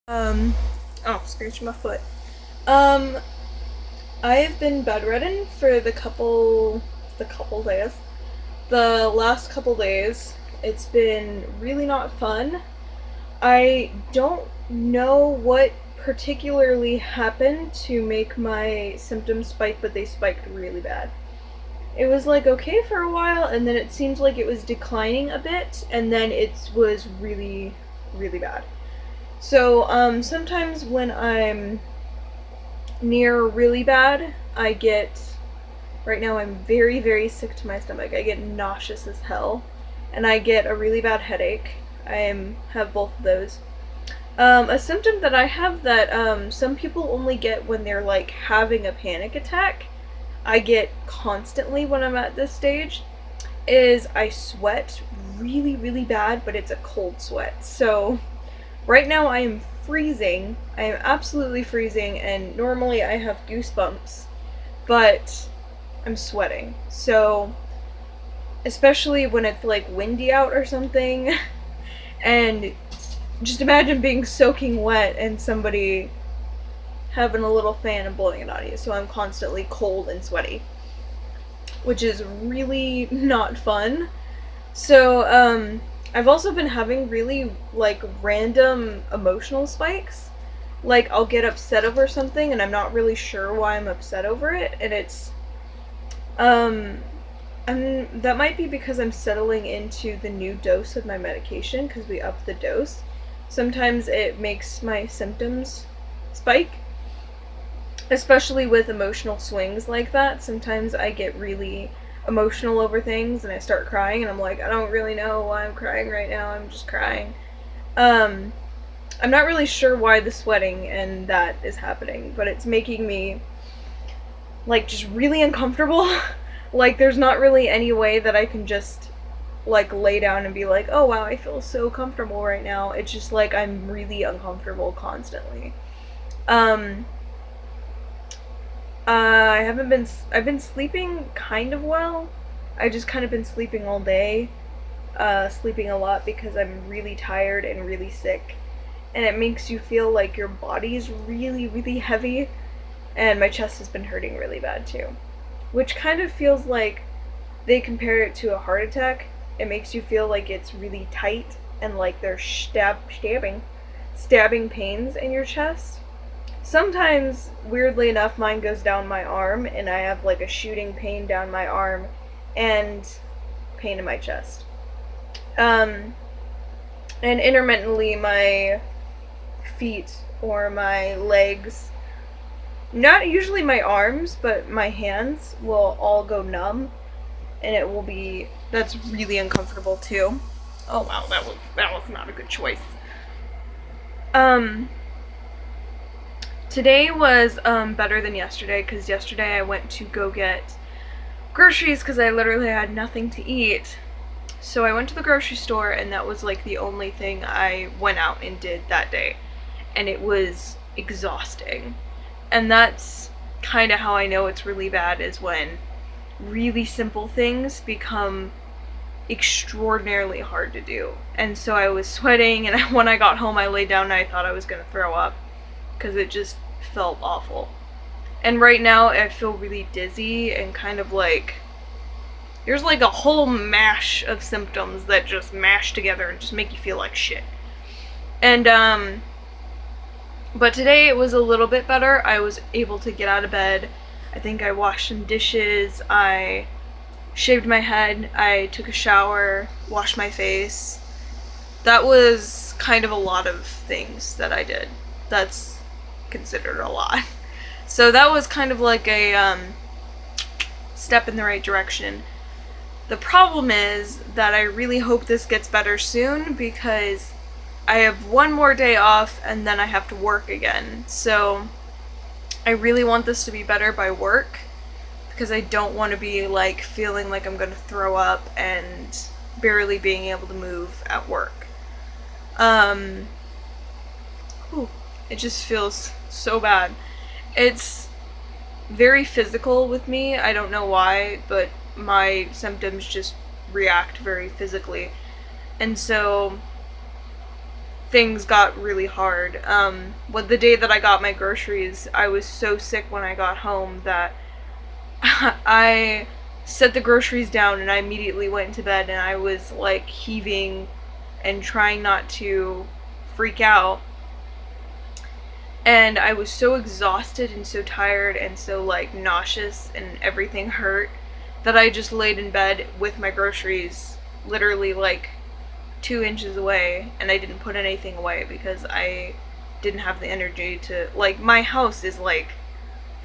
Oh, scratched my foot. Um, I've been bedridden for the couple days. The last couple days, it's been really not fun. I don't know what particularly happened to make my symptoms spike, but they spiked really bad. It was like okay for a while, and then it seemed like it was declining a bit, and then it was really, really bad. So, sometimes when I'm near really bad, I get. Right now, I'm very, very sick to my stomach. I get nauseous as hell, and I get a really bad headache. Have both of those. A symptom that I have that some people only get when they're like having a panic attack, I get constantly when I'm at this stage, is I sweat really, really bad, but it's a cold sweat. So right now I am freezing. I am absolutely freezing, and normally I have goosebumps, but I'm sweating. So, especially when it's like windy out or something, and just imagine being soaking wet and somebody having a little fan and blowing it on you. So I'm constantly cold and sweaty, which is really not fun. So, I've also been having really like random emotional spikes. Like I'll get upset over something and I'm not really sure why I'm upset over it, and it's um that might be because I'm settling into the new dose of my medication because we upped the dose. Sometimes it makes my symptoms spike, especially with emotional swings like that. Sometimes I get really emotional over things and I start crying and I'm like, I don't really know why I'm crying right now. I'm just crying. Um I'm not really sure why the sweating and that is happening, but it's making me like just really uncomfortable. Like there's not really any way that I can just like lay down and be like, "Oh wow, I feel so comfortable right now." It's just like I'm really uncomfortable constantly. Um I've been sleeping kind of well. I just kind of been sleeping all day. Sleeping a lot because I'm really tired and really sick. And it makes you feel like your body's really, really heavy. And my chest has been hurting really bad too. Which kind of feels like they compare it to a heart attack. It makes you feel like it's really tight and like there's stabbing pains in your chest. Sometimes, weirdly enough, mine goes down my arm and I have like a shooting pain down my arm and pain in my chest. Um, and intermittently, my feet or my legs, not usually my arms, but my hands will all go numb, and it will be that's really uncomfortable too. Oh wow, that was not a good choice. Um, Today was better than yesterday because yesterday I went to go get groceries because I literally had nothing to eat. So I went to the grocery store, and that was like the only thing I went out and did that day. And it was exhausting. And that's kind of how I know it's really bad, is when really simple things become extraordinarily hard to do. And so I was sweating, and when I got home, I laid down and I thought I was going to throw up because it just felt awful. And right now, I feel really dizzy and kind of like there's like a whole mash of symptoms that just mash together and just make you feel like shit. And but today it was a little bit better. I was able to get out of bed. I think I washed some dishes. I shaved my head. I took a shower, washed my face. That was kind of a lot of things that I did. That's considered a lot. So that was kind of like a step in the right direction. The problem is that I really hope this gets better soon because I have one more day off and then I have to work again. So I really want this to be better by work because I don't want to be like feeling like I'm going to throw up and barely being able to move at work. Um, it just feels so bad. It's very physical with me. I don't know why, but my symptoms just react very physically. And so things got really hard. The day that I got my groceries, I was so sick when I got home that I set the groceries down and I immediately went to bed, and I was like heaving and trying not to freak out. And I was so exhausted and so tired and so like nauseous and everything hurt that I just laid in bed with my groceries literally like 2 inches away, and I didn't put anything away because I didn't have the energy to, like, my house is like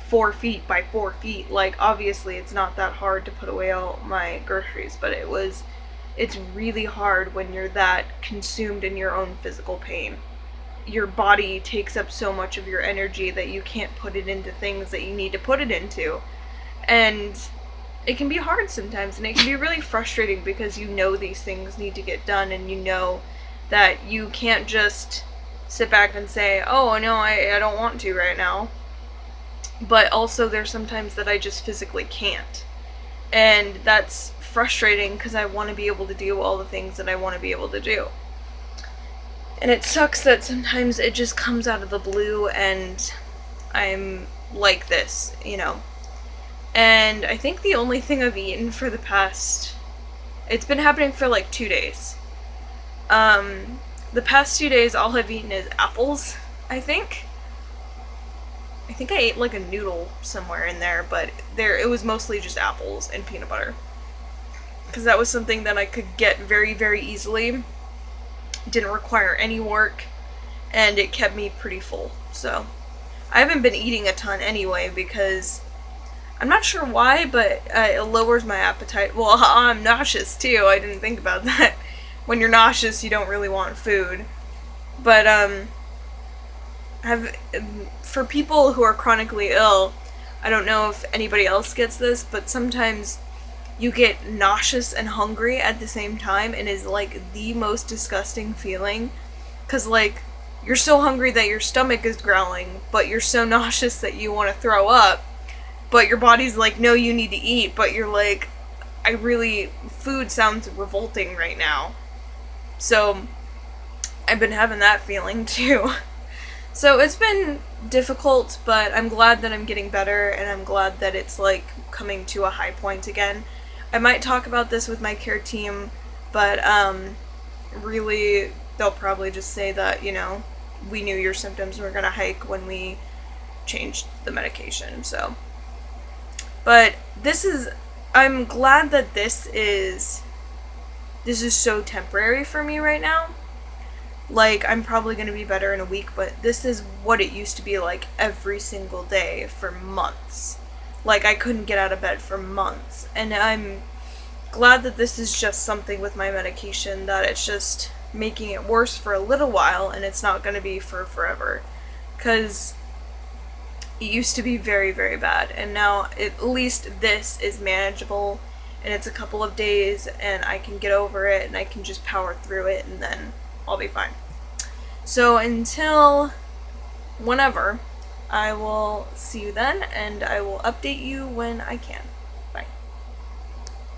4 feet by 4 feet. Like, obviously it's not that hard to put away all my groceries, but it's really hard when you're that consumed in your own physical pain. Your body takes up so much of your energy that you can't put it into things that you need to put it into. And it can be hard sometimes, and it can be really frustrating because you know these things need to get done, and you know that you can't just sit back and say, oh no, I don't want to right now. But also there's sometimes that I just physically can't. And that's frustrating because I want to be able to do all the things that I want to be able to do. And it sucks that sometimes it just comes out of the blue and I'm like this, you know. And I think the only thing I've eaten for the past... It's been happening for like 2 days. The past 2 days all I've eaten is apples, I think. I think I ate like a noodle somewhere in there, but it was mostly just apples and peanut butter. Because that was something that I could get very, very easily. Didn't require any work, and it kept me pretty full. So I haven't been eating a ton anyway because I'm not sure why, but it lowers my appetite. Well, I'm nauseous too. I didn't think about that. When you're nauseous, you don't really want food. But for people who are chronically ill, I don't know if anybody else gets this, but sometimes you get nauseous and hungry at the same time, and is like the most disgusting feeling. 'Cause like, you're so hungry that your stomach is growling, but you're so nauseous that you want to throw up. But your body's like, no, you need to eat, but you're like, food sounds revolting right now. So, I've been having that feeling too. So it's been difficult, but I'm glad that I'm getting better, and I'm glad that it's like coming to a high point again. I might talk about this with my care team, but really, they'll probably just say that, you know, we knew your symptoms were gonna hike when we changed the medication, so. But I'm glad that this is so temporary for me right now. Like, I'm probably going to be better in a week, but this is what it used to be like every single day for months. Like, I couldn't get out of bed for months. And I'm glad that this is just something with my medication, that it's just making it worse for a little while, and it's not going to be for forever. Because it used to be very, very bad, and now at least this is manageable, and it's a couple of days, and I can get over it, and I can just power through it, and then I'll be fine. So until whenever, I will see you then, and I will update you when I can.